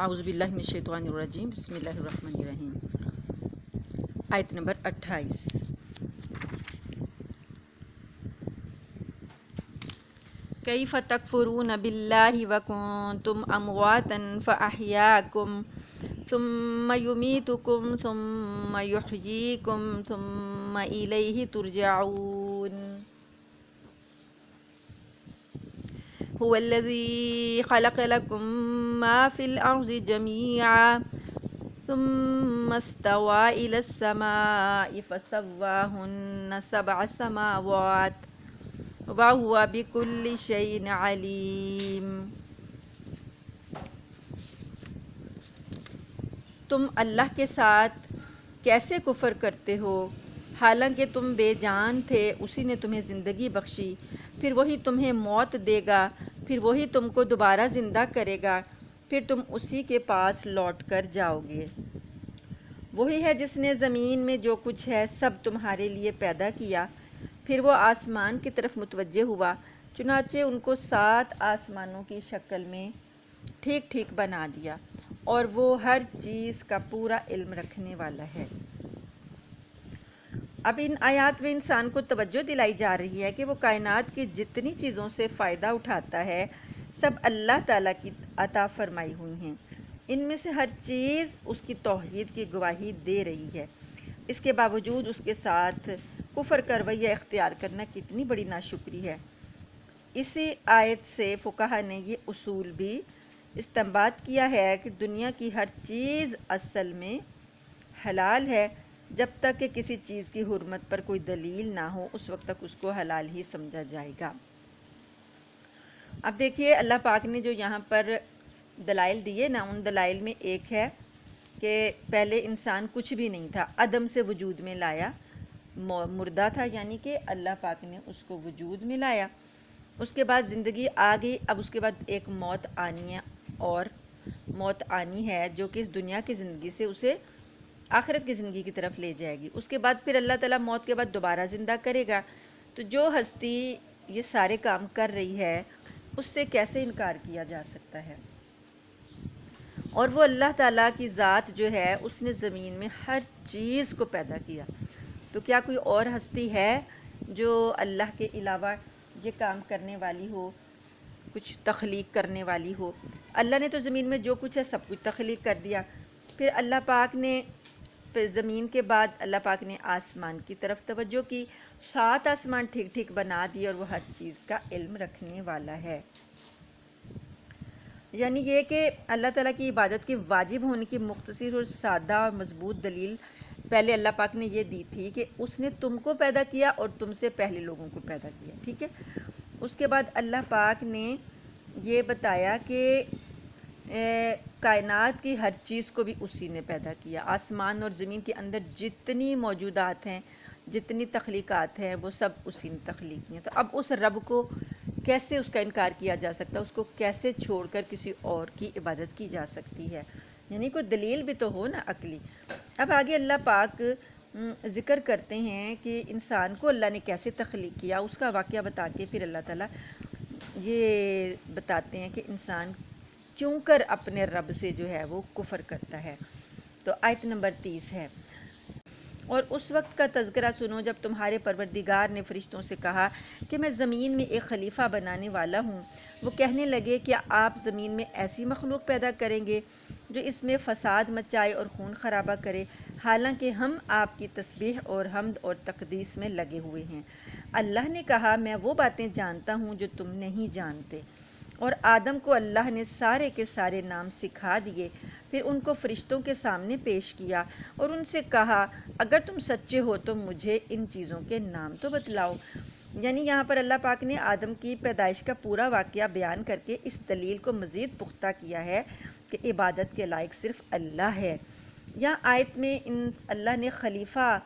اعوذ باللہ من الشیطان الرجیم، بسم اللہ الرحمن الرحیم۔ آیت نمبر 28۔ کیف تکفرون باللہ وکنتم امواتا فاحیاکم ثم یمیتکم ثم یحییکم ثم الیہ ترجعون۔ هو الذي خلق لكم ما في الأرض جميعا ثم استوى إلى السماء فسواهن 7 سماوات وهو بكل شيء عليم۔ تم اللہ کے ساتھ کیسے کفر کرتے ہو حالانکہ تم بے جان تھے، اسی نے تمہیں زندگی بخشی، پھر وہی تمہیں موت دے گا، پھر وہی تم کو دوبارہ زندہ کرے گا، پھر تم اسی کے پاس لوٹ کر جاؤ گے۔ وہی ہے جس نے زمین میں جو کچھ ہے سب تمہارے لیے پیدا کیا، پھر وہ آسمان کی طرف متوجہ ہوا، چنانچہ ان کو 7 آسمانوں کی شکل میں ٹھیک ٹھیک بنا دیا، اور وہ ہر چیز کا پورا علم رکھنے والا ہے۔ اب ان آیات میں انسان کو توجہ دلائی جا رہی ہے کہ وہ کائنات کی جتنی چیزوں سے فائدہ اٹھاتا ہے سب اللہ تعالیٰ کی عطا فرمائی ہوئی ہیں۔ ان میں سے ہر چیز اس کی توحید کی گواہی دے رہی ہے، اس کے باوجود اس کے ساتھ کفر کا رویہ اختیار کرنا کتنی بڑی ناشکری ہے۔ اسی آیت سے فقہا نے یہ اصول بھی استنباط کیا ہے کہ دنیا کی ہر چیز اصل میں حلال ہے، جب تک کہ کسی چیز کی حرمت پر کوئی دلیل نہ ہو اس وقت تک اس کو حلال ہی سمجھا جائے گا۔ اب دیکھیے اللہ پاک نے جو یہاں پر دلائل دیے نا، ان دلائل میں ایک ہے کہ پہلے انسان کچھ بھی نہیں تھا، عدم سے وجود میں لایا، مردہ تھا، یعنی کہ اللہ پاک نے اس کو وجود میں لایا، اس کے بعد زندگی آ گئی، اب اس کے بعد ایک موت آنی ہے، اور موت آنی ہے جو کہ اس دنیا کی زندگی سے اسے آخرت کی زندگی کی طرف لے جائے گی۔ اس کے بعد پھر اللہ تعالیٰ موت کے بعد دوبارہ زندہ کرے گا۔ تو جو ہستی یہ سارے کام کر رہی ہے اس سے کیسے انکار کیا جا سکتا ہے؟ اور وہ اللہ تعالیٰ کی ذات جو ہے اس نے زمین میں ہر چیز کو پیدا کیا، تو کیا کوئی اور ہستی ہے جو اللہ کے علاوہ یہ کام کرنے والی ہو، کچھ تخلیق کرنے والی ہو؟ اللہ نے تو زمین میں جو کچھ ہے سب کچھ تخلیق کر دیا، پھر اللہ پاک نے زمین کے بعد اللہ پاک نے آسمان کی طرف توجہ کی، 7 آسمان ٹھیک ٹھیک بنا دیے، اور وہ ہر چیز کا علم رکھنے والا ہے۔ یعنی یہ کہ اللہ تعالیٰ کی عبادت کے واجب ہونے کی مختصر اور سادہ اور مضبوط دلیل پہلے اللہ پاک نے یہ دی تھی کہ اس نے تم کو پیدا کیا اور تم سے پہلے لوگوں کو پیدا کیا، ٹھیک ہے۔ اس کے بعد اللہ پاک نے یہ بتایا کہ کائنات کی ہر چیز کو بھی اسی نے پیدا کیا، آسمان اور زمین کے اندر جتنی موجودات ہیں، جتنی تخلیقات ہیں، وہ سب اسی نے تخلیق کی ہیں۔ تو اب اس رب کو کیسے اس کا انکار کیا جا سکتا ہے؟ اس کو کیسے چھوڑ کر کسی اور کی عبادت کی جا سکتی ہے؟ یعنی کوئی دلیل بھی تو ہو نا عقلی۔ اب آگے اللہ پاک ذکر کرتے ہیں کہ انسان کو اللہ نے کیسے تخلیق کیا، اس کا واقعہ بتا کے پھر اللہ تعالیٰ یہ بتاتے ہیں کہ انسان کیوں کر اپنے رب سے جو ہے وہ کفر کرتا ہے۔ تو آیت نمبر 30 ہے، اور اس وقت کا تذکرہ سنو جب تمہارے پروردگار نے فرشتوں سے کہا کہ میں زمین میں ایک خلیفہ بنانے والا ہوں۔ وہ کہنے لگے کہ آپ زمین میں ایسی مخلوق پیدا کریں گے جو اس میں فساد مچائے اور خون خرابہ کرے، حالانکہ ہم آپ کی تسبیح اور حمد اور تقدیس میں لگے ہوئے ہیں۔ اللہ نے کہا میں وہ باتیں جانتا ہوں جو تم نہیں جانتے، اور آدم کو اللہ نے سارے کے سارے نام سکھا دیے، پھر ان کو فرشتوں کے سامنے پیش کیا اور ان سے کہا اگر تم سچے ہو تو مجھے ان چیزوں کے نام تو بتلاؤ۔ یعنی یہاں پر اللہ پاک نے آدم کی پیدائش کا پورا واقعہ بیان کر کے اس دلیل کو مزید پختہ کیا ہے کہ عبادت کے لائق صرف اللہ ہے۔ یہاں آیت میں اللہ نے خلیفہ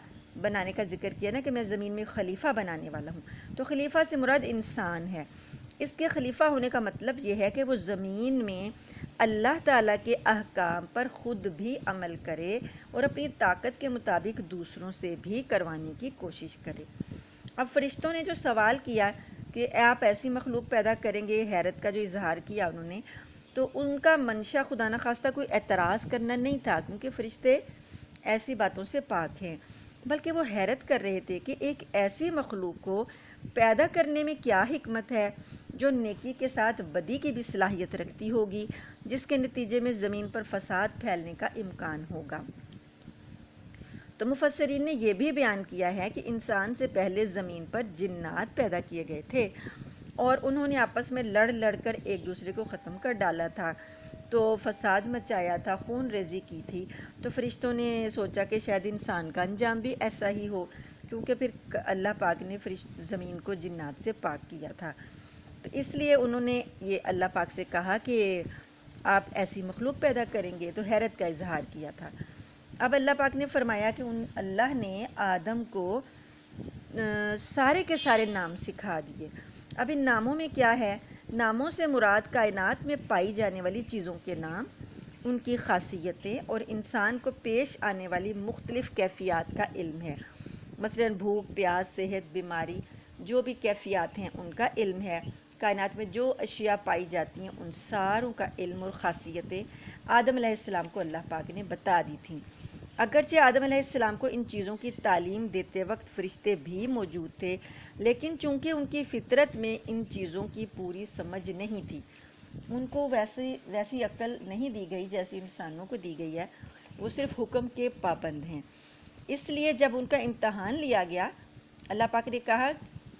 بنانے کا ذکر کیا نا کہ میں زمین میں خلیفہ بنانے والا ہوں، تو خلیفہ سے مراد انسان ہے۔ اس کے خلیفہ ہونے کا مطلب یہ ہے کہ وہ زمین میں اللہ تعالیٰ کے احکام پر خود بھی عمل کرے اور اپنی طاقت کے مطابق دوسروں سے بھی کروانے کی کوشش کرے۔ اب فرشتوں نے جو سوال کیا کہ آپ ایسی مخلوق پیدا کریں گے، حیرت کا جو اظہار کیا انہوں نے، تو ان کا منشا خدا نخواستہ کوئی اعتراض کرنا نہیں تھا، کیونکہ فرشتے ایسی باتوں سے پاک ہیں، بلکہ وہ حیرت کر رہے تھے کہ ایک ایسی مخلوق کو پیدا کرنے میں کیا حکمت ہے جو نیکی کے ساتھ بدی کی بھی صلاحیت رکھتی ہوگی، جس کے نتیجے میں زمین پر فساد پھیلنے کا امکان ہوگا۔ تو مفسرین نے یہ بھی بیان کیا ہے کہ انسان سے پہلے زمین پر جنات پیدا کیے گئے تھے اور انہوں نے آپس میں لڑ لڑ کر ایک دوسرے کو ختم کر ڈالا تھا، تو فساد مچایا تھا، خون ریزی کی تھی۔ تو فرشتوں نے سوچا کہ شاید انسان کا انجام بھی ایسا ہی ہو، کیونکہ پھر اللہ پاک نے زمین کو جنات سے پاک کیا تھا، تو اس لیے انہوں نے یہ اللہ پاک سے کہا کہ آپ ایسی مخلوق پیدا کریں گے، تو حیرت کا اظہار کیا تھا۔ اب اللہ پاک نے فرمایا کہ اللہ نے آدم کو سارے کے سارے نام سکھا دیے۔ اب ان ناموں میں کیا ہے؟ ناموں سے مراد کائنات میں پائی جانے والی چیزوں کے نام، ان کی خاصیتیں اور انسان کو پیش آنے والی مختلف کیفیات کا علم ہے۔ مثلا بھوک، پیاس، صحت، بیماری، جو بھی کیفیات ہیں ان کا علم ہے۔ کائنات میں جو اشیاء پائی جاتی ہیں ان ساروں کا علم اور خاصیتیں آدم علیہ السلام کو اللہ پاک نے بتا دی تھیں۔ اگرچہ آدم علیہ السلام کو ان چیزوں کی تعلیم دیتے وقت فرشتے بھی موجود تھے، لیکن چونکہ ان کی فطرت میں ان چیزوں کی پوری سمجھ نہیں تھی، ان کو ویسی عقل نہیں دی گئی جیسی انسانوں کو دی گئی ہے، وہ صرف حکم کے پابند ہیں۔ اس لیے جب ان کا امتحان لیا گیا، اللہ پاک نے کہا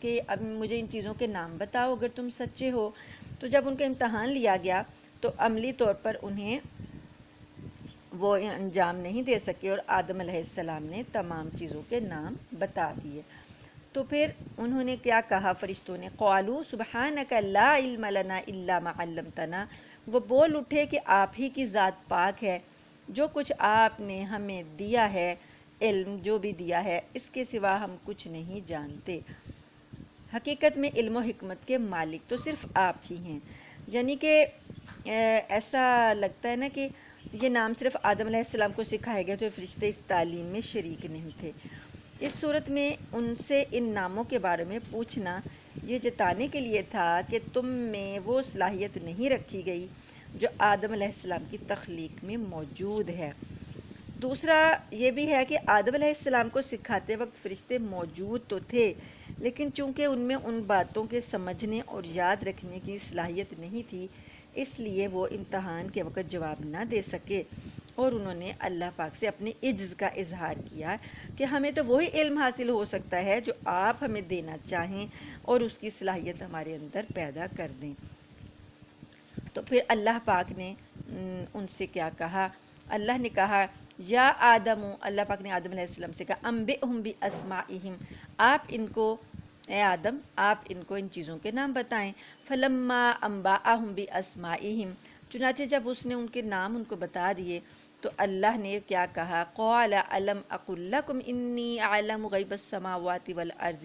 کہ اب مجھے ان چیزوں کے نام بتاؤ اگر تم سچے ہو۔ تو جب ان کا امتحان لیا گیا تو عملی طور پر انہیں وہ انجام نہیں دے سکے اور آدم علیہ السلام نے تمام چیزوں کے نام بتا دیے۔ تو پھر انہوں نے کیا کہا فرشتوں نے؟ قالوا سبحانک لا علم لنا الا ما علمتنا، وہ بول اٹھے کہ آپ ہی کی ذات پاک ہے، جو کچھ آپ نے ہمیں دیا ہے، علم جو بھی دیا ہے، اس کے سوا ہم کچھ نہیں جانتے۔ حقیقت میں علم و حکمت کے مالک تو صرف آپ ہی ہیں۔ یعنی کہ ایسا لگتا ہے نا کہ یہ نام صرف آدم علیہ السلام کو سکھائے گئے، تو فرشتے اس تعلیم میں شریک نہیں تھے۔ اس صورت میں ان سے ان ناموں کے بارے میں پوچھنا یہ جتانے کے لیے تھا کہ تم میں وہ صلاحیت نہیں رکھی گئی جو آدم علیہ السلام کی تخلیق میں موجود ہے۔ دوسرا یہ بھی ہے کہ آدم علیہ السلام کو سکھاتے وقت فرشتے موجود تو تھے، لیکن چونکہ ان میں ان باتوں کے سمجھنے اور یاد رکھنے کی صلاحیت نہیں تھی، اس لیے وہ امتحان کے وقت جواب نہ دے سکے، اور انہوں نے اللہ پاک سے اپنے عجز کا اظہار کیا کہ ہمیں تو وہی علم حاصل ہو سکتا ہے جو آپ ہمیں دینا چاہیں اور اس کی صلاحیت ہمارے اندر پیدا کر دیں۔ تو پھر اللہ پاک نے ان سے کیا کہا؟ اللہ نے کہا یا آدم، اللہ پاک نے آدم علیہ السلام سے کہا انبئہم باسمائہم، آپ ان کو، اے آدم آپ ان کو ان چیزوں کے نام بتائیں۔ فلما انبأہم باسمائہم، چنانچہ جب اس نے ان کے نام ان کو بتا دیے تو اللہ نے کیا کہا؟ قال الم اقل لکم انی اعلم غیب السماوات والارض،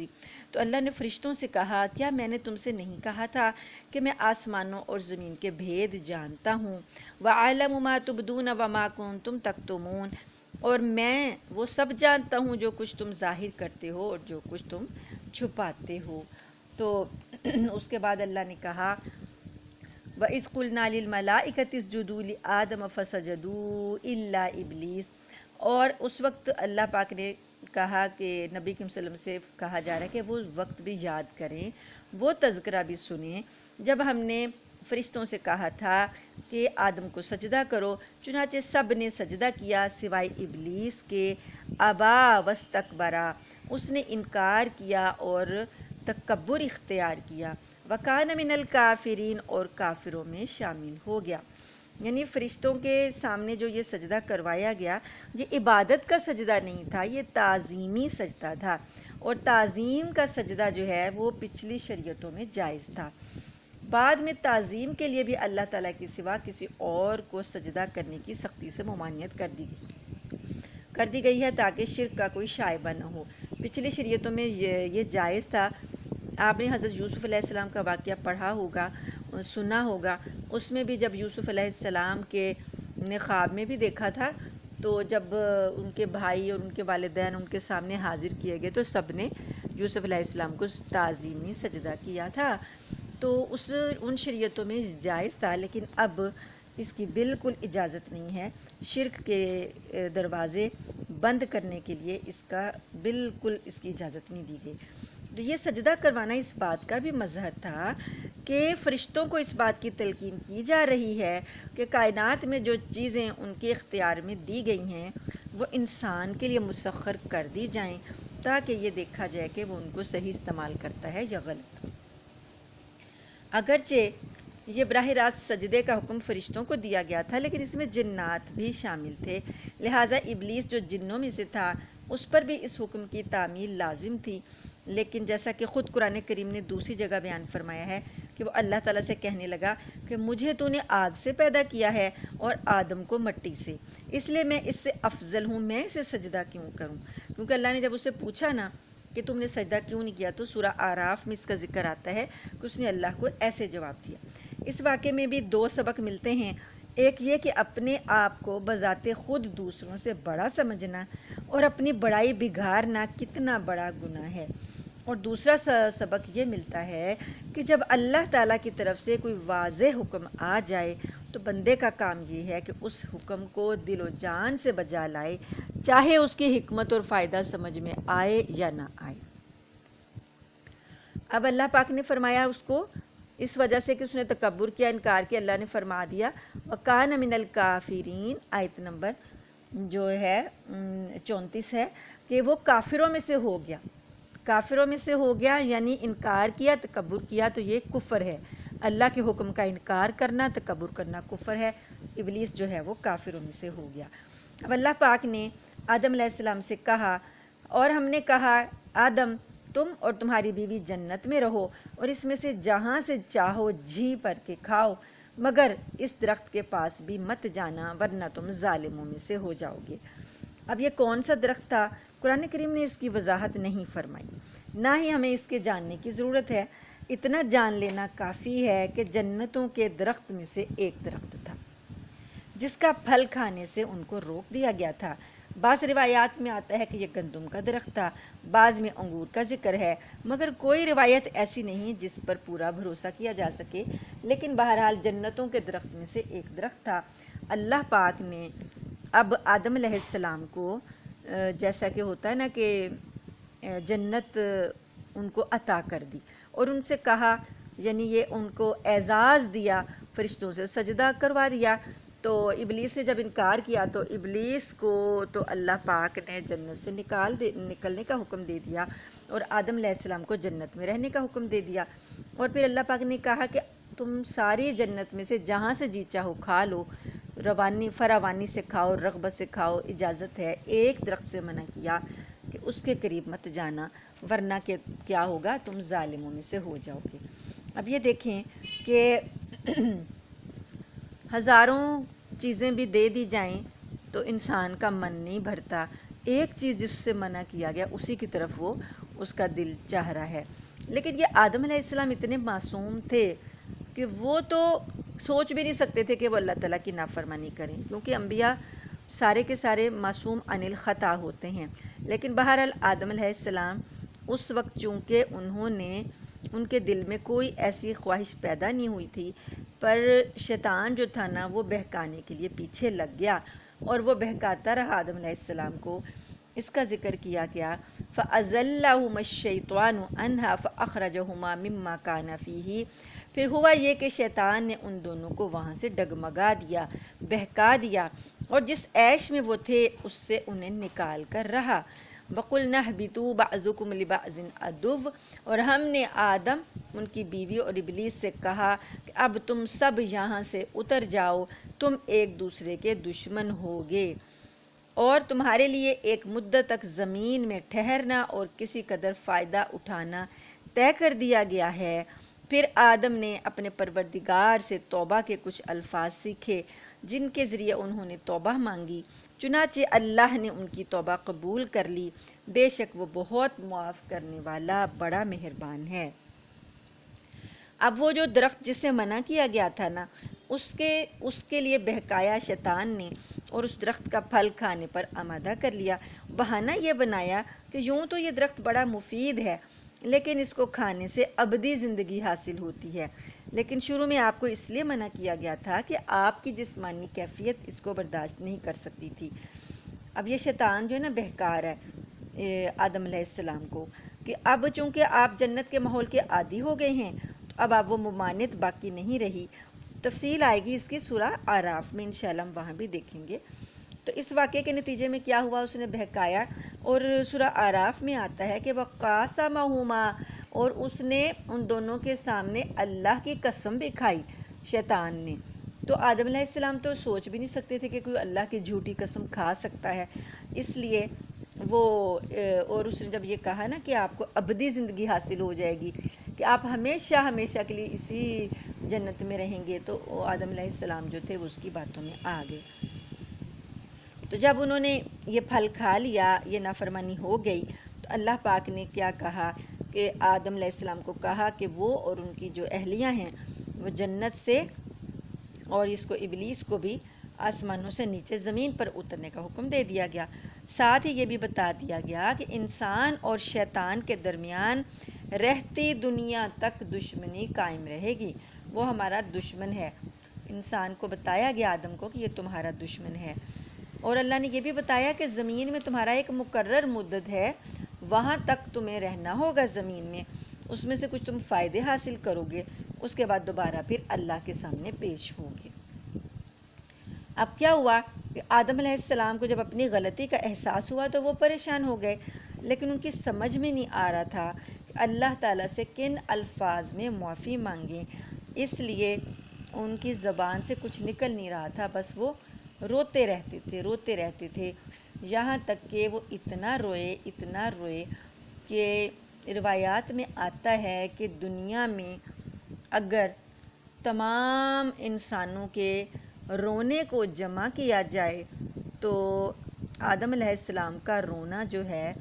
تو اللہ نے فرشتوں سے کہا کیا میں نے تم سے نہیں کہا تھا کہ میں آسمانوں اور زمین کے بھید جانتا ہوں؟ وَأَعْلَمُ مَا تُبْدُونَ وَمَا كُنْتُمْ تَكْتُمُونَ، اور میں وہ سب جانتا ہوں جو کچھ تم ظاہر کرتے ہو اور جو کچھ تم چھپاتے ہو۔ تو اس کے بعد اللہ نے کہا وَإِذْ قُلْنَا لِلْمَلَائِكَةِ اسْجُدُوا لِآدَمَ فَسَجَدُوا إِلَّا إِبْلِيسَ، اور اس وقت اللہ پاک نے کہا کہ نبی کریم صلی اللہ علیہ وسلم سے کہا جا رہا ہے کہ وہ وقت بھی یاد کریں، وہ تذکرہ بھی سنیں جب ہم نے فرشتوں سے کہا تھا کہ آدم کو سجدہ کرو، چنانچہ سب نے سجدہ کیا سوائے ابلیس کے۔ ابا واستکبرا، اس نے انکار کیا اور تکبر اختیار کیا۔ وکان من الکافرین، اور کافروں میں شامل ہو گیا۔ یعنی فرشتوں کے سامنے جو یہ سجدہ کروایا گیا، یہ عبادت کا سجدہ نہیں تھا، یہ تعظیمی سجدہ تھا، اور تعظیم کا سجدہ جو ہے وہ پچھلی شریعتوں میں جائز تھا۔ بعد میں تعظیم کے لیے بھی اللہ تعالیٰ کے سوا کسی اور کو سجدہ کرنے کی سختی سے ممانعت کر دی گئی ہے تاکہ شرک کا کوئی شائبہ نہ ہو۔ پچھلی شریعتوں میں یہ جائز تھا۔ آپ نے حضرت یوسف علیہ السلام کا واقعہ پڑھا ہوگا، سنا ہوگا، اس میں بھی جب یوسف علیہ السلام کے نے خواب میں بھی دیکھا تھا، تو جب ان کے بھائی اور ان کے والدین ان کے سامنے حاضر کیے گئے تو سب نے یوسف علیہ السلام کو تعظیمی سجدہ کیا تھا۔ تو ان شریعتوں میں جائز تھا، لیکن اب اس کی بالکل اجازت نہیں ہے۔ شرک کے دروازے بند کرنے کے لیے اس کا بالکل اس کی اجازت نہیں دی گئی۔ تو یہ سجدہ کروانا اس بات کا بھی مظہر تھا کہ فرشتوں کو اس بات کی تلقین کی جا رہی ہے کہ کائنات میں جو چیزیں ان کے اختیار میں دی گئی ہیں وہ انسان کے لیے مسخر کر دی جائیں، تاکہ یہ دیکھا جائے کہ وہ ان کو صحیح استعمال کرتا ہے یا غلط۔ اگرچہ یہ براہ راست سجدے کا حکم فرشتوں کو دیا گیا تھا، لیکن اس میں جنات بھی شامل تھے، لہٰذا ابلیس جو جنوں میں سے تھا اس پر بھی اس حکم کی تعمیل لازم تھی۔ لیکن جیسا کہ خود قرآن کریم نے دوسری جگہ بیان فرمایا ہے کہ وہ اللہ تعالیٰ سے کہنے لگا کہ مجھے تو نے آگ سے پیدا کیا ہے اور آدم کو مٹی سے، اس لیے میں اس سے افضل ہوں، میں اسے سجدہ کیوں کروں؟ کیونکہ اللہ نے جب اسے پوچھا نا کہ تم نے سجدہ کیوں نہیں کیا، تو سورہ اعراف میں اس کا ذکر آتا ہے کہ اس نے اللہ کو ایسے جواب دیا۔ اس واقعے میں بھی دو سبق ملتے ہیں، ایک یہ کہ اپنے آپ کو بذات خود دوسروں سے بڑا سمجھنا اور اپنی بڑائی بگاڑنا کتنا بڑا گناہ ہے، اور دوسرا سبق یہ ملتا ہے کہ جب اللہ تعالیٰ کی طرف سے کوئی واضح حکم آ جائے تو بندے کا کام یہ ہے کہ اس حکم کو دل و جان سے بجا لائے، چاہے اس کی حکمت اور فائدہ سمجھ میں آئے یا نہ آئے۔ اب اللہ پاک نے فرمایا اس کو اس وجہ سے کہ اس نے تکبر کیا، انکار کیا، اللہ نے فرما دیا وَكَانَ مِنَ الْكَافِرِينَ، آیت نمبر جو ہے 34 ہے، کہ وہ کافروں میں سے ہو گیا۔ کافروں میں سے ہو گیا یعنی انکار کیا، تکبر کیا، تو یہ کفر ہے۔ اللہ کے حکم کا انکار کرنا، تکبر کرنا کفر ہے۔ ابلیس جو ہے وہ کافروں میں سے ہو گیا۔ اب اللہ پاک نے آدم علیہ السلام سے کہا، اور ہم نے کہا آدم تم اور تمہاری بیوی جنت میں رہو اور اس میں سے جہاں سے چاہو جی پر کے کھاؤ، مگر اس درخت کے پاس بھی مت جانا ورنہ تم ظالموں میں سے ہو جاؤ گے۔ اب یہ کون سا درخت تھا؟ قرآن کریم نے اس کی وضاحت نہیں فرمائی، نہ ہی ہمیں اس کے جاننے کی ضرورت ہے۔ اتنا جان لینا کافی ہے کہ جنتوں کے درخت میں سے ایک درخت تھا جس کا پھل کھانے سے ان کو روک دیا گیا تھا۔ بعض روایات میں آتا ہے کہ یہ گندم کا درخت تھا، بعض میں انگور کا ذکر ہے، مگر کوئی روایت ایسی نہیں جس پر پورا بھروسہ کیا جا سکے۔ لیکن بہرحال جنتوں کے درخت میں سے ایک درخت تھا۔ اللہ پاک نے اب آدم علیہ السلام کو جیسا کہ ہوتا ہے نا کہ جنت ان کو عطا کر دی اور ان سے کہا، یعنی یہ ان کو اعزاز دیا، فرشتوں سے سجدہ کروا دیا۔ تو ابلیس نے جب انکار کیا تو ابلیس کو تو اللہ پاک نے جنت سے نکلنے کا حکم دے دیا اور آدم علیہ السلام کو جنت میں رہنے کا حکم دے دیا، اور پھر اللہ پاک نے کہا کہ تم ساری جنت میں سے جہاں سے جی چاہو کھا لو، فراوانی سے کھاؤ، رغبت سے کھاؤ، اجازت ہے۔ ایک درخت سے منع کیا کہ اس کے قریب مت جانا ورنہ کہ کیا ہوگا، تم ظالموں میں سے ہو جاؤ گے۔ اب یہ دیکھیں کہ ہزاروں چیزیں بھی دے دی جائیں تو انسان کا من نہیں بھرتا، ایک چیز جس سے منع کیا گیا اسی کی طرف وہ اس کا دل چاہ رہا ہے۔ لیکن یہ آدم علیہ السلام اتنے معصوم تھے کہ وہ تو سوچ بھی نہیں سکتے تھے کہ وہ اللہ تعالیٰ کی نافرمانی کریں، کیونکہ انبیاء سارے کے سارے معصوم عن الخطا ہوتے ہیں۔ لیکن بہرحال آدم علیہ السلام اس وقت چونکہ ان کے دل میں کوئی ایسی خواہش پیدا نہیں ہوئی تھی، پر شیطان جو تھا نا وہ بہکانے کے لیے پیچھے لگ گیا اور وہ بہکاتا رہا آدم علیہ السلام کو۔ اس کا ذکر کیا گیا فَأَزَلَّهُمَا الشَّيْطَانُ عَنْهَا فَأَخْرَجَهُمَا مِمَّا كَانَ فِيهِ، پھر ہوا یہ کہ شیطان نے ان دونوں کو وہاں سے ڈگمگا دیا، بہکا دیا، اور جس عیش میں وہ تھے اس سے انہیں نکال کر رہا۔ وَقُلْنَا اهْبِطُوا بَعْضُكُمْ لِبَعْضٍ عَدُوٌّ، اور ہم نے آدم، ان کی بیوی اور ابلیس سے کہا کہ اب تم سب یہاں سے اتر جاؤ، تم ایک دوسرے کے دشمن ہوگے، اور تمہارے لیے ایک مدت تک زمین میں ٹھہرنا اور کسی قدر فائدہ اٹھانا طے کر دیا گیا ہے۔ پھر آدم نے اپنے پروردگار سے توبہ کے کچھ الفاظ سیکھے جن کے ذریعے انہوں نے توبہ مانگی، چنانچہ اللہ نے ان کی توبہ قبول کر لی، بے شک وہ بہت معاف کرنے والا بڑا مہربان ہے۔ اب وہ جو درخت جس سے منع کیا گیا تھا نا، اس کے لیے بہکایا شیطان نے اور اس درخت کا پھل کھانے پر آمادہ کر لیا۔ بہانہ یہ بنایا کہ یوں تو یہ درخت بڑا مفید ہے، لیکن اس کو کھانے سے ابدی زندگی حاصل ہوتی ہے۔ لیکن شروع میں آپ کو اس لیے منع کیا گیا تھا کہ آپ کی جسمانی کیفیت اس کو برداشت نہیں کر سکتی تھی۔ اب یہ شیطان جو ہے نا بہکا رہا ہے آدم علیہ السلام کو کہ اب چونکہ آپ جنت کے ماحول کے عادی ہو گئے ہیں تو اب آپ وہ ممانعت باقی نہیں رہی۔ تفصیل آئے گی اس کی سورہ اعراف میں، انشاءاللہ ہم وہاں بھی دیکھیں گے۔ تو اس واقعے کے نتیجے میں کیا ہوا، اس نے بہکایا، اور سورہ اعراف میں آتا ہے کہ وَقَاسَمَهُمَا، اور اس نے ان دونوں کے سامنے اللہ کی قسم بھی کھائی شیطان نے۔ تو آدم علیہ السلام تو سوچ بھی نہیں سکتے تھے کہ کوئی اللہ کی جھوٹی قسم کھا سکتا ہے، اس لیے وہ اور اس نے جب یہ کہا نا کہ آپ کو ابدی زندگی حاصل ہو جائے گی، کہ آپ ہمیشہ ہمیشہ کے لیے اسی جنت میں رہیں گے، تو آدم علیہ السلام جو تھے وہ اس کی باتوں میں آ گئے۔ تو جب انہوں نے یہ پھل کھا لیا، یہ نافرمانی ہو گئی، تو اللہ پاک نے کیا کہا کہ آدم علیہ السلام کو کہا کہ وہ اور ان کی جو اہلیہ ہیں وہ جنت سے، اور اس کو ابلیس کو بھی آسمانوں سے نیچے زمین پر اترنے کا حکم دے دیا گیا۔ ساتھ ہی یہ بھی بتا دیا گیا کہ انسان اور شیطان کے درمیان رہتی دنیا تک دشمنی قائم رہے گی، وہ ہمارا دشمن ہے۔ انسان کو بتایا گیا، آدم کو، کہ یہ تمہارا دشمن ہے، اور اللہ نے یہ بھی بتایا کہ زمین میں تمہارا ایک مقرر مدت ہے، وہاں تک تمہیں رہنا ہوگا زمین میں، اس میں سے کچھ تم فائدے حاصل کرو گے، اس کے بعد دوبارہ پھر اللہ کے سامنے پیش ہوگے۔ اب کیا ہوا کہ آدم علیہ السلام کو جب اپنی غلطی کا احساس ہوا تو وہ پریشان ہو گئے، لیکن ان کی سمجھ میں نہیں آ رہا تھا کہ اللہ تعالیٰ سے کن الفاظ میں معافی مانگیں، اس لیے ان کی زبان سے کچھ نکل نہیں رہا تھا، بس وہ روتے رہتے تھے، یہاں تک کہ وہ اتنا روئے کہ روایات میں آتا ہے کہ دنیا میں اگر تمام انسانوں کے رونے کو جمع کیا جائے تو آدم علیہ السلام کا رونا جو ہے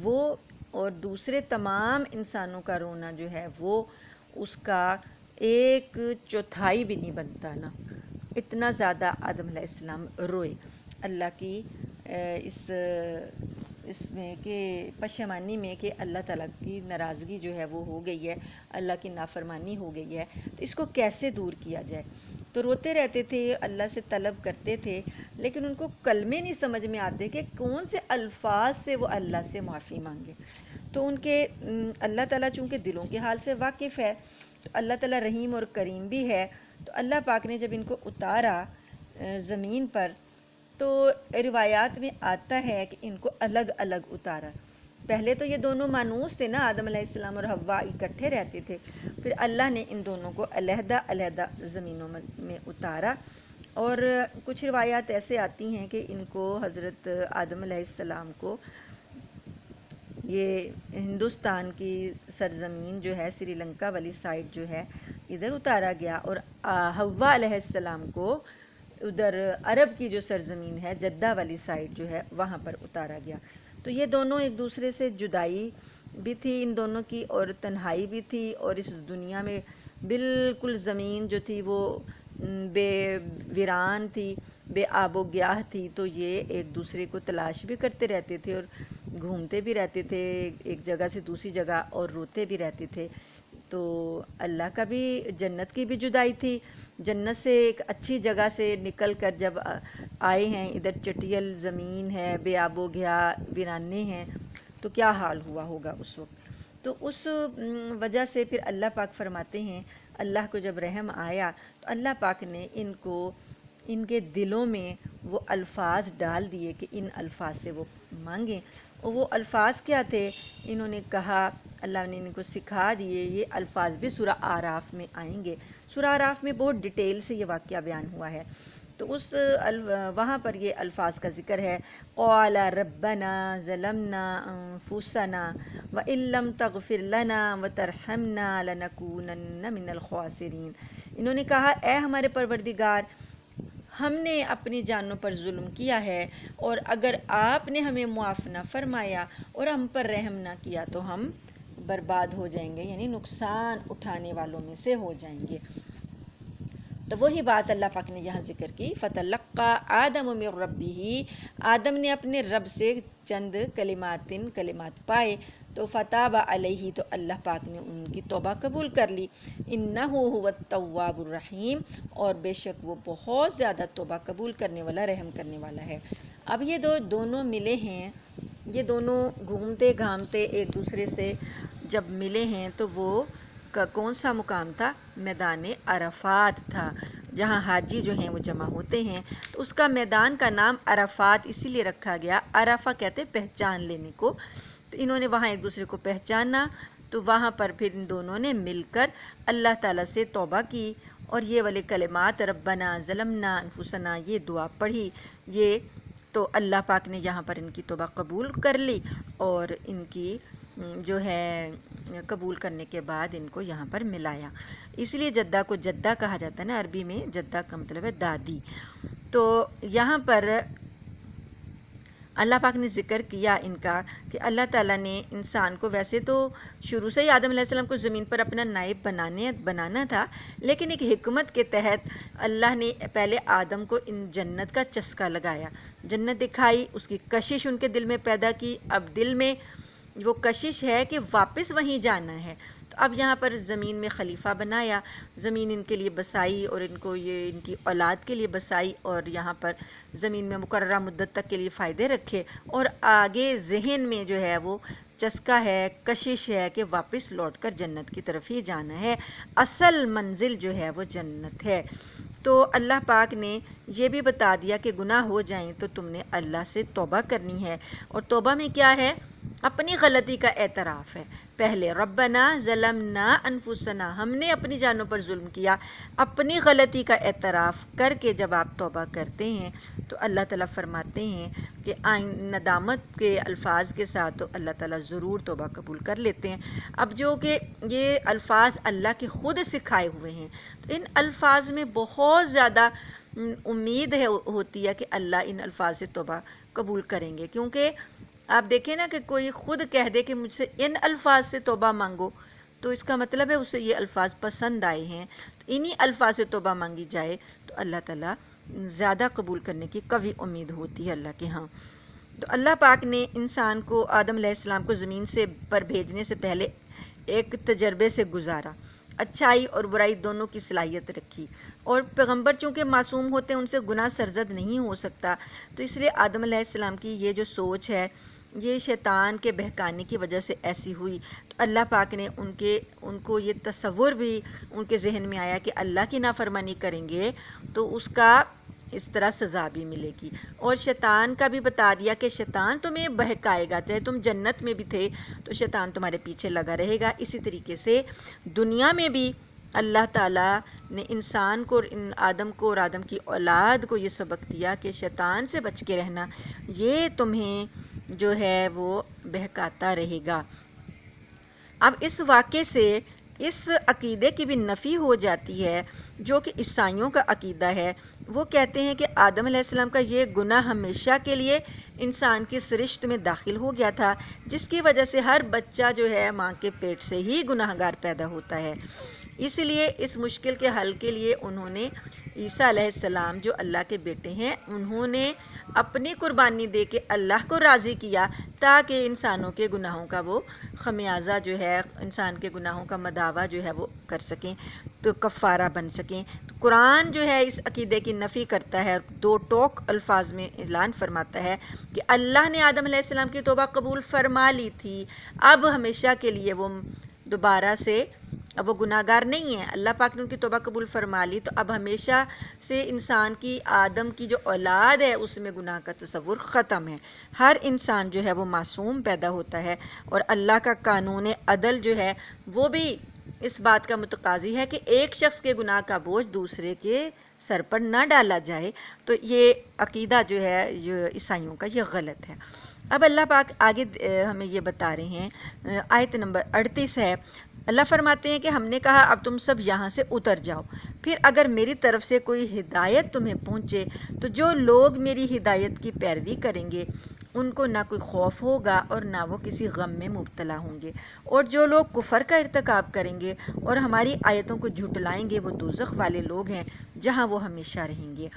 وہ، اور دوسرے تمام انسانوں کا رونا جو ہے وہ، اس کا 1/4 بھی نہیں بنتا نا، اتنا زیادہ آدم علیہ السلام روئے اللہ کی اس میں کہ پشیمانی میں کہ اللہ تعالیٰ کی ناراضگی جو ہے وہ ہو گئی ہے، اللہ کی نافرمانی ہو گئی ہے، تو اس کو کیسے دور کیا جائے۔ تو روتے رہتے تھے، اللہ سے طلب کرتے تھے، لیکن ان کو کلمے نہیں سمجھ میں آتے کہ کون سے الفاظ سے وہ اللہ سے معافی مانگے۔ تو ان کے اللہ تعالیٰ چونکہ دلوں کے حال سے واقف ہے، تو اللہ تعالیٰ رحیم اور کریم بھی ہے، تو اللہ پاک نے جب ان کو اتارا زمین پر، تو روایات میں آتا ہے کہ ان کو الگ الگ اتارا۔ پہلے تو یہ دونوں مانوس تھے نا، آدم علیہ السلام اور حوا اکٹھے رہتے تھے، پھر اللہ نے ان دونوں کو علیحدہ علیحدہ زمینوں میں اتارا، اور کچھ روایات ایسے آتی ہیں کہ ان کو حضرت آدم علیہ السلام کو یہ ہندوستان کی سرزمین جو ہے سری لنکا والی سائڈ جو ہے ادھر اتارا گیا، اور حوا علیہ السلام کو ادھر عرب کی جو سرزمین ہے جدہ والی سائڈ جو ہے وہاں پر اتارا گیا۔ تو یہ دونوں ایک دوسرے سے جدائی بھی تھی ان دونوں کی، اور تنہائی بھی تھی، اور اس دنیا میں بالکل زمین جو تھی وہ بے ویران تھی، بے آب و گیاہ تھی، تو یہ ایک دوسرے کو تلاش بھی کرتے رہتے تھے اور گھومتے بھی رہتے تھے ایک جگہ سے دوسری جگہ، اور روتے بھی رہتے تھے۔ تو اللہ کا بھی جنت کی بھی جدائی تھی، جنت سے ایک اچھی جگہ سے نکل کر جب آئے ہیں، ادھر چٹیل زمین ہے، بے آب و گیاہ، ویرانے ہیں، تو کیا حال ہوا ہوگا اس وقت۔ تو اس وجہ سے پھر اللہ پاک فرماتے ہیں، اللہ کو جب رحم آیا تو اللہ پاک نے ان کے دلوں میں وہ الفاظ ڈال دیے کہ ان الفاظ سے وہ مانگیں، اور وہ الفاظ کیا تھے، انہوں نے کہا، اللہ نے ان کو سکھا دیے، یہ الفاظ بھی سورہ اعراف میں آئیں گے۔ سورہ اعراف میں بہت ڈیٹیل سے یہ واقعہ بیان ہوا ہے، تو وہاں پر یہ الفاظ کا ذکر ہے، قال ربنا ظلمنا انفسنا وان لم تغفر لنا وترحمنا لنکونن من الخاسرین۔ انہوں نے کہا، اے ہمارے پروردگار، ہم نے اپنی جانوں پر ظلم کیا ہے، اور اگر آپ نے ہمیں معاف نہ فرمایا اور ہم پر رحم نہ کیا تو ہم برباد ہو جائیں گے، یعنی نقصان اٹھانے والوں میں سے ہو جائیں گے۔ تو وہی بات اللہ پاک نے یہاں ذکر کی، فتلقى آدم من ربہ، آدم نے اپنے رب سے چند کلمات پائے، تو فتاب علیہ، تو اللہ پاک نے ان کی توبہ قبول کر لی، انہ هو التواب الرحیم، اور بے شک وہ بہت زیادہ توبہ قبول کرنے والا، رحم کرنے والا ہے۔ اب یہ دونوں ملے ہیں، یہ دونوں گھومتے گھامتے ایک دوسرے سے جب ملے ہیں تو وہ کون سا مقام تھا؟ میدان عرفات تھا، جہاں حاجی جو ہیں وہ جمع ہوتے ہیں، تو اس کا میدان کا نام عرفات اسی لیے رکھا گیا، عرفہ کہتے ہیں پہچان لینے کو، تو انہوں نے وہاں ایک دوسرے کو پہچانا، تو وہاں پر پھر ان دونوں نے مل کر اللہ تعالیٰ سے توبہ کی، اور یہ والے کلمات ربنا ظلمنا انفسنا، یہ دعا پڑھی، یہ تو اللہ پاک نے یہاں پر ان کی توبہ قبول کر لی، اور ان کی جو ہے قبول کرنے کے بعد ان کو یہاں پر ملایا، اس لیے جدہ کو جدہ کہا جاتا ہے نا، عربی میں جدہ کا مطلب ہے دادی۔ تو یہاں پر اللہ پاک نے ذکر کیا ان کا کہ اللہ تعالیٰ نے انسان کو، ویسے تو شروع سے ہی آدم علیہ السلام کو زمین پر اپنا نائب بنانا تھا، لیکن ایک حکمت کے تحت اللہ نے پہلے آدم کو ان جنت کا چسکا لگایا، جنت دکھائی، اس کی کشش ان کے دل میں پیدا کی، اب دل میں وہ کشش ہے کہ واپس وہیں جانا ہے، تو اب یہاں پر زمین میں خلیفہ بنایا، زمین ان کے لیے بسائی، اور ان کو یہ ان کی اولاد کے لیے بسائی، اور یہاں پر زمین میں مقررہ مدت تک کے لیے فائدے رکھے، اور آگے ذہن میں جو ہے وہ چسکا ہے، کشش ہے کہ واپس لوٹ کر جنت کی طرف ہی جانا ہے، اصل منزل جو ہے وہ جنت ہے۔ تو اللہ پاک نے یہ بھی بتا دیا کہ گناہ ہو جائیں تو تم نے اللہ سے توبہ کرنی ہے، اور توبہ میں کیا ہے؟ اپنی غلطی کا اعتراف ہے، پہلے ربنا ظلمنا انفسنا، ہم نے اپنی جانوں پر ظلم کیا، اپنی غلطی کا اعتراف کر کے جب آپ توبہ کرتے ہیں تو اللہ تعالیٰ فرماتے ہیں کہ ندامت کے الفاظ کے ساتھ تو اللہ تعالیٰ ضرور توبہ قبول کر لیتے ہیں۔ اب جو کہ یہ الفاظ اللہ کے خود سکھائے ہوئے ہیں، تو ان الفاظ میں بہت زیادہ امید ہوتی ہے کہ اللہ ان الفاظ سے توبہ قبول کریں گے، کیونکہ آپ دیکھیں نا کہ کوئی خود کہہ دے کہ مجھ سے ان الفاظ سے توبہ مانگو، تو اس کا مطلب ہے اسے یہ الفاظ پسند آئے ہیں، تو انہی الفاظ سے توبہ مانگی جائے تو اللہ تعالیٰ زیادہ قبول کرنے کی قوی امید ہوتی ہے اللہ کے ہاں۔ تو اللہ پاک نے انسان کو، آدم علیہ السلام کو زمین سے پر بھیجنے سے پہلے ایک تجربے سے گزارا، اچھائی اور برائی دونوں کی صلاحیت رکھی، اور پیغمبر چونکہ معصوم ہوتے ہیں، ان سے گناہ سرزد نہیں ہو سکتا، تو اس لیے آدم علیہ السلام کی یہ جو سوچ ہے یہ شیطان کے بہکانے کی وجہ سے ایسی ہوئی، تو اللہ پاک نے ان کو یہ تصور بھی ان کے ذہن میں آیا کہ اللہ کی نافرمانی کریں گے تو اس کا اس طرح سزا بھی ملے گی، اور شیطان کا بھی بتا دیا کہ شیطان تمہیں بہکائے گا، چاہے تم جنت میں بھی تھے تو شیطان تمہارے پیچھے لگا رہے گا۔ اسی طریقے سے دنیا میں بھی اللہ تعالیٰ نے انسان کو، آدم کو اور آدم کی اولاد کو یہ سبق دیا کہ شیطان سے بچ کے رہنا، یہ تمہیں جو ہے وہ بہکاتا رہے گا۔ اب اس واقعے سے اس عقیدے کی بھی نفی ہو جاتی ہے جو کہ عیسائیوں کا عقیدہ ہے، وہ کہتے ہیں کہ آدم علیہ السلام کا یہ گناہ ہمیشہ کے لیے انسان کی سرشت میں داخل ہو گیا تھا، جس کی وجہ سے ہر بچہ جو ہے ماں کے پیٹ سے ہی گناہ گار پیدا ہوتا ہے، اس لیے اس مشکل کے حل کے لیے انہوں نے عیسیٰ علیہ السلام جو اللہ کے بیٹے ہیں، انہوں نے اپنی قربانی دے کے اللہ کو راضی کیا تاکہ انسانوں کے گناہوں کا وہ خمیازہ جو ہے، انسان کے گناہوں کا مداوع جو ہے وہ کر سکیں، تو کفارہ بن سکیں۔ تو قرآن جو ہے اس عقیدے کی نفی کرتا ہے، دو ٹوک الفاظ میں اعلان فرماتا ہے کہ اللہ نے آدم علیہ السلام کی توبہ قبول فرما لی تھی، اب ہمیشہ کے لیے وہ دوبارہ سے، اب وہ گناہ گار نہیں ہے، اللہ پاک نے ان کی توبہ قبول فرما لی، تو اب ہمیشہ سے انسان کی، آدم کی جو اولاد ہے اس میں گناہ کا تصور ختم ہے، ہر انسان جو ہے وہ معصوم پیدا ہوتا ہے، اور اللہ کا قانون عدل جو ہے وہ بھی اس بات کا متقاضی ہے کہ ایک شخص کے گناہ کا بوجھ دوسرے کے سر پر نہ ڈالا جائے، تو یہ عقیدہ جو ہے یہ عیسائیوں کا یہ غلط ہے۔ اب اللہ پاک آگے ہمیں یہ بتا رہے ہیں، آیت نمبر 38 ہے، اللہ فرماتے ہیں کہ ہم نے کہا اب تم سب یہاں سے اتر جاؤ، پھر اگر میری طرف سے کوئی ہدایت تمہیں پہنچے تو جو لوگ میری ہدایت کی پیروی کریں گے ان کو نہ کوئی خوف ہوگا اور نہ وہ کسی غم میں مبتلا ہوں گے، اور جو لوگ کفر کا ارتکاب کریں گے اور ہماری آیتوں کو جھٹلائیں گے وہ دوزخ والے لوگ ہیں جہاں وہ ہمیشہ رہیں گے۔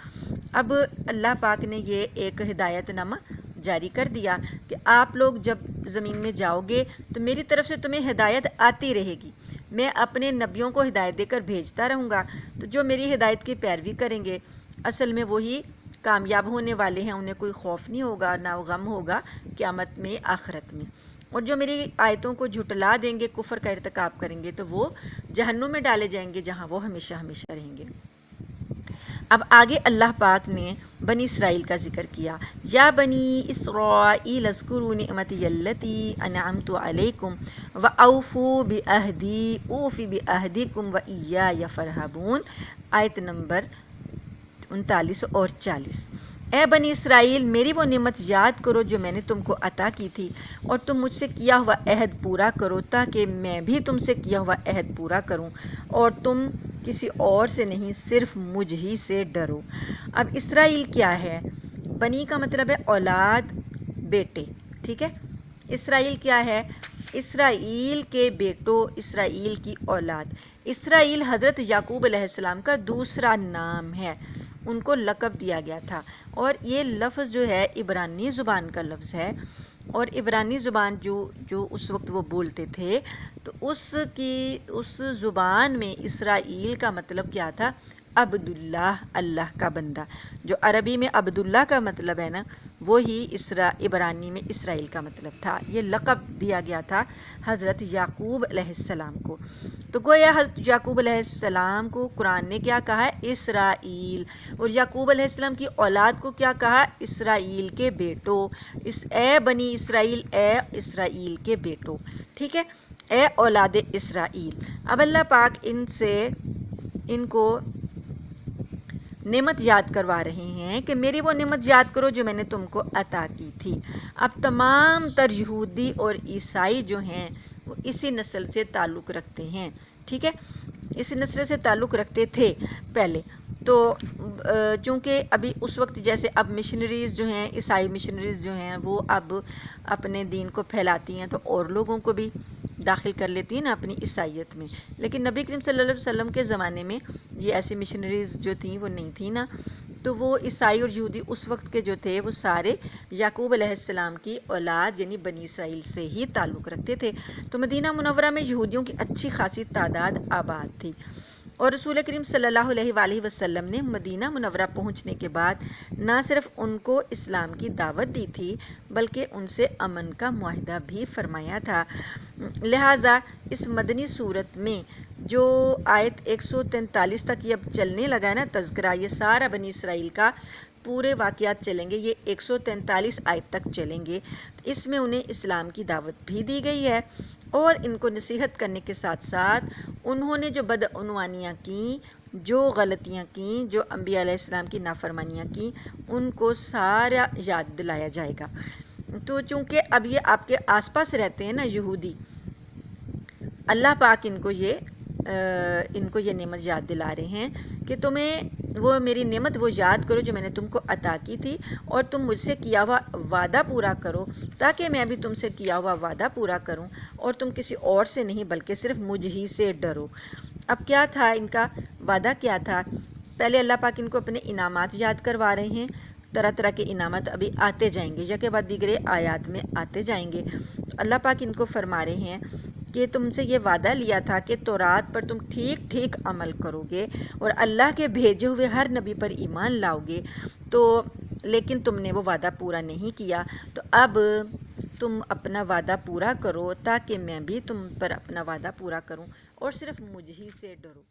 اب اللہ پاک نے یہ ایک ہدایت نامہ جاری کر دیا کہ آپ لوگ جب زمین میں جاؤ گے تو میری طرف سے تمہیں ہدایت آتی رہے گی، میں اپنے نبیوں کو ہدایت دے کر بھیجتا رہوں گا، تو جو میری ہدایت کی پیروی کریں گے اصل میں وہی کامیاب ہونے والے ہیں، انہیں کوئی خوف نہیں ہوگا نہ غم ہوگا قیامت میں آخرت میں، اور جو میری آیتوں کو جھٹلا دیں گے کفر کا ارتکاب کریں گے تو وہ جہنم میں ڈالے جائیں گے جہاں وہ ہمیشہ ہمیشہ رہیں گے۔ اب آگے اللہ پاک نے بنی اسرائیل کا ذکر کیا، یا بنی اسرائیل اذکروا نعمتی التی انعمت علیکم واوفوا بعہدی اوف بعہدکم وایای فارہبون، آیت نمبر 39 اور 40۔ اے بنی اسرائیل، میری وہ نعمت یاد کرو جو میں نے تم کو عطا کی تھی، اور تم مجھ سے کیا ہوا عہد پورا کرو تاکہ میں بھی تم سے کیا ہوا عہد پورا کروں، اور تم کسی اور سے نہیں صرف مجھ ہی سے ڈرو۔ اب اسرائیل کیا ہے؟ بنی کا مطلب ہے اولاد، بیٹے، ٹھیک ہے؟ اسرائیل کیا ہے؟ اسرائیل کے بیٹوں، اسرائیل کی اولاد۔ اسرائیل حضرت یعقوب علیہ السلام کا دوسرا نام ہے، ان کو لقب دیا گیا تھا، اور یہ لفظ جو ہے عبرانی زبان کا لفظ ہے، اور عبرانی زبان جو اس وقت وہ بولتے تھے تو اس زبان میں اسرائیل کا مطلب کیا تھا؟ عبداللہ، اللہ کا بندہ۔ جو عربی میں عبداللہ کا مطلب ہے نا، وہی عبرانی میں اسرائیل کا مطلب تھا۔ یہ لقب دیا گیا تھا حضرت یعقوب علیہ السلام کو۔ تو گویا حضرت یعقوب علیہ السلام کو قرآن نے کیا کہا ہے؟ اسرائیل۔ اور یعقوب علیہ السلام کی اولاد کو کیا کہا؟ اسرائیل کے بیٹوں، اے بنی اسرائیل، اے اسرائیل کے بیٹوں، ٹھیک ہے؟ اے اولاد اسرائیل۔ اب اللہ پاک ان کو نعمت یاد کروا رہے ہیں کہ میری وہ نعمت یاد کرو جو میں نے تم کو عطا کی تھی۔ اب تمام تر یہودی اور عیسائی جو ہیں وہ اسی نسل سے تعلق رکھتے ہیں، ٹھیک ہے؟ اسی نسل سے تعلق رکھتے تھے پہلے تو، چونکہ ابھی اس وقت جیسے اب مشنریز جو ہیں، عیسائی مشنریز جو ہیں وہ اب اپنے دین کو پھیلاتی ہیں تو اور لوگوں کو بھی داخل کر لیتی ہیں نا اپنی عیسائیت میں، لیکن نبی کریم صلی اللہ علیہ وسلم کے زمانے میں یہ ایسی مشنریز جو تھیں وہ نہیں تھیں نا، تو وہ عیسائی اور یہودی اس وقت کے جو تھے وہ سارے یعقوب علیہ السلام کی اولاد یعنی بنی اسرائیل سے ہی تعلق رکھتے تھے۔ تو مدینہ منورہ میں یہودیوں کی اچھی خاصی تعداد آباد تھی، اور رسول کریم صلی اللہ علیہ وآلہ وسلم نے مدینہ منورہ پہنچنے کے بعد نہ صرف ان کو اسلام کی دعوت دی تھی بلکہ ان سے امن کا معاہدہ بھی فرمایا تھا۔ لہٰذا اس مدنی صورت میں جو آیت 143 تک یہ اب چلنے لگا ہے نا تذکرہ، یہ سارا بنی اسرائیل کا پورے واقعات چلیں گے، یہ 143 آیت تک چلیں گے۔ اس میں انہیں اسلام کی دعوت بھی دی گئی ہے، اور ان کو نصیحت کرنے کے ساتھ ساتھ انہوں نے جو بدعنوانیاں کیں، جو غلطیاں کیں، جو انبیاء علیہ السلام کی نافرمانیاں کیں، ان کو سارا یاد دلایا جائے گا۔ تو چونکہ اب یہ آپ کے آس پاس رہتے ہیں نا یہودی، اللہ پاک ان کو یہ نعمت یاد دلا رہے ہیں کہ تمہیں وہ میری نعمت وہ یاد کرو جو میں نے تم کو عطا کی تھی، اور تم مجھ سے کیا ہوا وعدہ پورا کرو تاکہ میں بھی تم سے کیا ہوا وعدہ پورا کروں، اور تم کسی اور سے نہیں بلکہ صرف مجھ ہی سے ڈرو۔ اب کیا تھا ان کا وعدہ؟ کیا تھا؟ پہلے اللہ پاک ان کو اپنے انعامات یاد کروا رہے ہیں، طرح طرح کے انعامات ابھی آتے جائیں گے، یکے بعد دیگرے آیات میں آتے جائیں گے۔ اللہ پاک ان کو فرما رہے ہیں کہ تم سے یہ وعدہ لیا تھا کہ تورات پر تم ٹھیک ٹھیک عمل کرو گے اور اللہ کے بھیجے ہوئے ہر نبی پر ایمان لاؤ گے، تو لیکن تم نے وہ وعدہ پورا نہیں کیا، تو اب تم اپنا وعدہ پورا کرو تاکہ میں بھی تم پر اپنا وعدہ پورا کروں اور صرف مجھ ہی سے ڈرو۔